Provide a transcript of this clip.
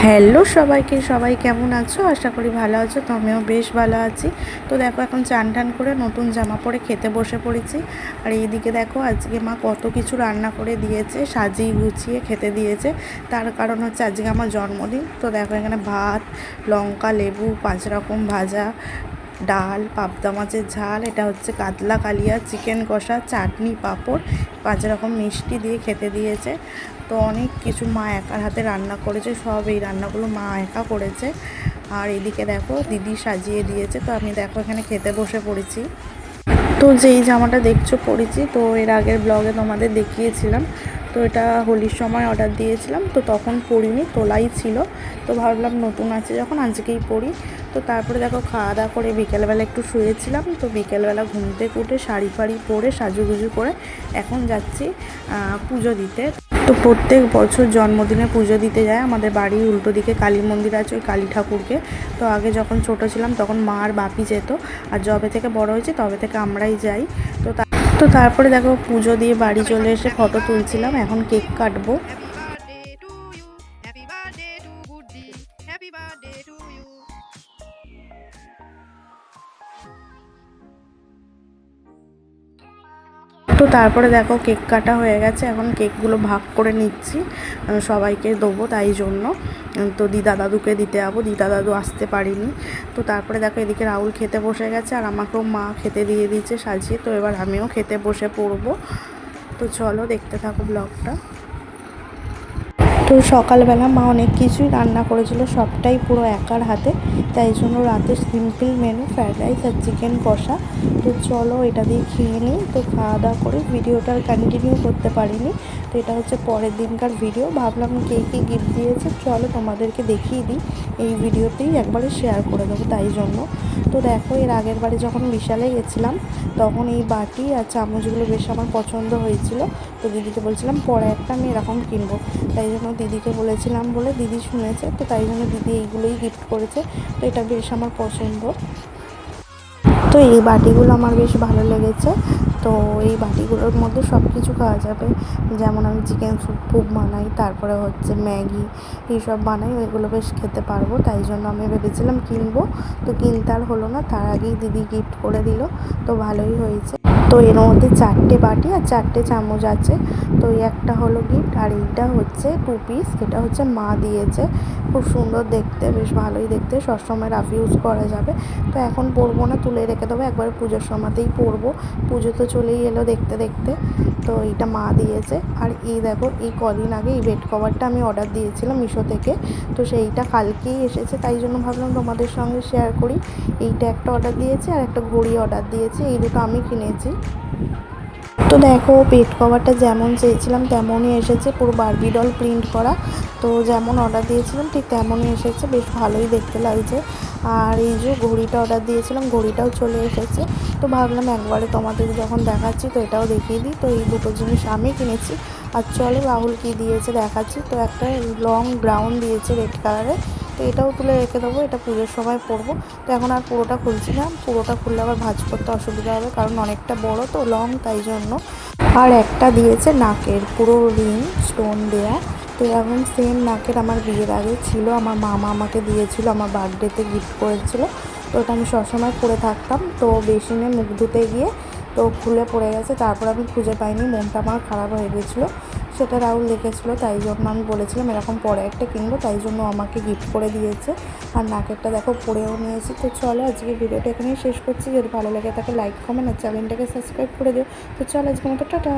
Hello সবাইকে, সবাই কেমন আছো? আশা করি ভালো আছো। তো আমিও বেশ ভালো আছি। তো দেখো এখন চান টান করে নতুন জামা পরে খেতে বসে পড়েছি। আর এইদিকে দেখো আজকে মা কত কিছু রান্না করে দিয়েছে, সাজিয়ে গুছিয়ে খেতে দিয়েছে। তার কারণ হচ্ছে আজকে আমার জন্মদিন। তো দেখো এখানে ভাত, লঙ্কা, লেবু, 5 রকম ভাজা, ডাল, পাবদা মাছের ঝাল, এটা হচ্ছে কাতলা কালিয়া, চিকেন কষা, চাটনি, পাঁপড়, 5 রকম মিষ্টি দিয়ে খেতে দিয়েছে। তো অনেক কিছু মা একার হাতে রান্না করেছে, সব এই রান্নাগুলো মা একা করেছে। আর এদিকে দেখো দিদি সাজিয়ে দিয়েছে। তো আমি দেখো এখানে খেতে বসে পড়েছি। তো যেই জামাটা দেখছো পরেছি, তো এর আগের ব্লগে তোমাদের দেখিয়েছিলাম। তো এটা হোলির সময় অর্ডার দিয়েছিলাম, তো তখন পরিনি, তোলাই ছিল। তো ভাবলাম নতুন আছে যখন আজকেই পরি। তো তারপরে দেখো খাওয়া দাওয়া করে বিকেলবেলা একটু শুয়েছিলাম। তো বিকেলবেলা ঘুম থেকে উঠে শাড়ি ফাড়ি পরে সাজুগুজু করে এখন যাচ্ছি পুজো দিতে। তো প্রত্যেক বছর জন্মদিনে পুজো দিতে যায় আমাদের বাড়ির উল্টো দিকে কালী মন্দির আছে, ওই কালী ঠাকুরকে। তো আগে যখন ছোট ছিলাম তখন মা আর বাপি যেত, আর যবে থেকে বড় হয়েছে তবে থেকে আমরাই যাই। তো তারপরে দেখো পুজো দিয়ে বাড়ি চলে এসে ফটো তুলছিলাম, এখন কেক কাটবো। Happy birthday to you. Happy birthday to Goody. Happy birthday to you. তো তারপরে দেখো কেক কাটা হয়ে গেছে, এখন কেকগুলো ভাগ করে নিচ্ছি, সবাইকে দেবো তাই জন্য। তো দিদা দাদুকে দিতে যাবো, দিদা দাদু আসতে পারিনি। তো তারপরে দেখো এদিকে রাহুল খেতে বসে গেছে, আর আমাকেও মা খেতে দিয়ে দিয়েছে সাজিয়ে। তো এবার আমিও খেতে বসে পড়বো। তো চলো দেখতে থাকো ব্লগটা। তো সকালবেলা মা অনেক কিছুই রান্না করেছিল, সবটাই পুরো একার হাতে। তাই জন্য রাতে সিম্পল মেনু ফ্রায়েড রাইস আর চিকেন কষা। তো চলো এটা দিয়ে খেয়ে নিই। তো খাওয়া দাওয়া করে ভিডিওটা আর কন্টিনিউ করতে পারিনি। তো এটা হচ্ছে পরের দিনকার ভিডিও। ভাবলাম কে কী গিফট দিয়েছে চলো তোমাদেরকে দেখিয়ে দিই, এই ভিডিওতেই একবারে শেয়ার করে দেবো তাই জন্য। তো দেখো এর আগের বারে যখন বিশালে গেছিলাম তখন এই বাটি আর চামচগুলো বেশ আমার পছন্দ হয়েছিল। তো দিদিকে বলছিলাম পরে একটা আমি এরকম কিনবো, তাই জন্য দিদিকে বলেছিলাম বলে দিদি শুনেছে। তো তাই জন্য দিদি এইগুলোই গিফট করেছে। তো এটা বেশ আমার পছন্দ। তো এই বাটিগুলো আমার বেশ ভালো লেগেছে। তো এই বাটিগুলোর মধ্যে সব কিছু খাওয়া যাবে, যেমন আমি চিকেন স্যুপ বানাই, তারপরে হচ্ছে ম্যাগি, এইসব বানাই, ওইগুলো বেশ খেতে পারবো। তাই জন্য আমি ভেবেছিলাম কিনবো, তো কিনতে আর হলো না, তার আগেই দিদি গিফট করে দিল। তো ভালোই হয়েছে। তো এর মধ্যে 4টে বাটি আর 4টে চামচ আছে। তো এই একটা হলো গিফট, আর এইটা হচ্ছে 2 পিস, এটা হচ্ছে মা দিয়েছে। খুব সুন্দর দেখতে, বেশ ভালোই দেখতে, সবসময় রাফ ইউজ করা যাবে। তো এখন পরবো না, তুলে রেখে দেবো, একবারে পুজোর সময়তেই পরবো। পুজো তো চলেই এলো দেখতে দেখতে। তো এইটা মা দিয়েছে। আর এই দেখো এই কদিন আগে এই বেড কভারটা আমি অর্ডার দিয়েছিলাম মিশো থেকে। তো সেইটা কালকেই এসেছে, তাই জন্য ভাবলাম তোমাদের সঙ্গে শেয়ার করি। এইটা একটা অর্ডার দিয়েছি, আর একটা ঘড়ি অর্ডার দিয়েছি, এই দুটো আমি কিনেছি। তো দেখো বেড কভারটা যেমন চেয়েছিলাম তেমনই এসেছে, পুরো বারবি ডল প্রিন্ট করা। তো যেমন অর্ডার দিয়েছিলাম ঠিক তেমনই এসেছে, বেশ ভালোই দেখতে লাগছে। আর এই যে ঘড়িটা অর্ডার দিয়েছিলাম, ঘড়িটাও চলে এসেছে। তো ভাবলাম একবারে তোমাদের যখন দেখাচ্ছি তো এটাও দেখিয়ে দিই। তো এই দুটো জিনিস আমি কিনেছি। আর চলো রাহুল কী দিয়েছে দেখাচ্ছি। তো একটা লং গ্রাউন দিয়েছে রেড কালারের। তো এটাও তুলে রেখে দেবো, এটা পুজোর সময় পরবো। তো এখন আর পুরোটা খুলছি না, পুরোটা খুললে আবার ভাঁজ করতে অসুবিধা হবে, কারণ অনেকটা বড় তো লং, তাই জন্য। আর একটা দিয়েছে নাকের পুরো রিং স্টোন দেয়া। তো এরকম সেম নাকের আমার বিয়ের আগে ছিল, আমার মামা আমাকে দিয়েছিল, আমার বার্থডেতে গিফট করেছিল। তো ওটা আমি সবসময় পরে থাকতাম। তো বেসিনে মুখ ধুতে গিয়ে তো খুলে পড়ে গেছে, তারপর আমি খুঁজে পাইনি, মনটা আমার খারাপ হয়ে গেছিলো। সেটা রাহুল দেখেছিলো, তাই জন্য আমি বলেছিলাম এরকম পরে একটা কিনবো, তাই জন্য আমাকে গিফট করে দিয়েছে। আর নাকেরটা দেখো পরেও নিয়েছি। তো চলো আজকে ভিডিওটা এখানেই শেষ করছি। যদি ভালো লাগে তাকে লাইক কমেন্ট আর চ্যানেলটাকে সাবস্ক্রাইব করে দিও। তো চলো আজকের মতো টাটা।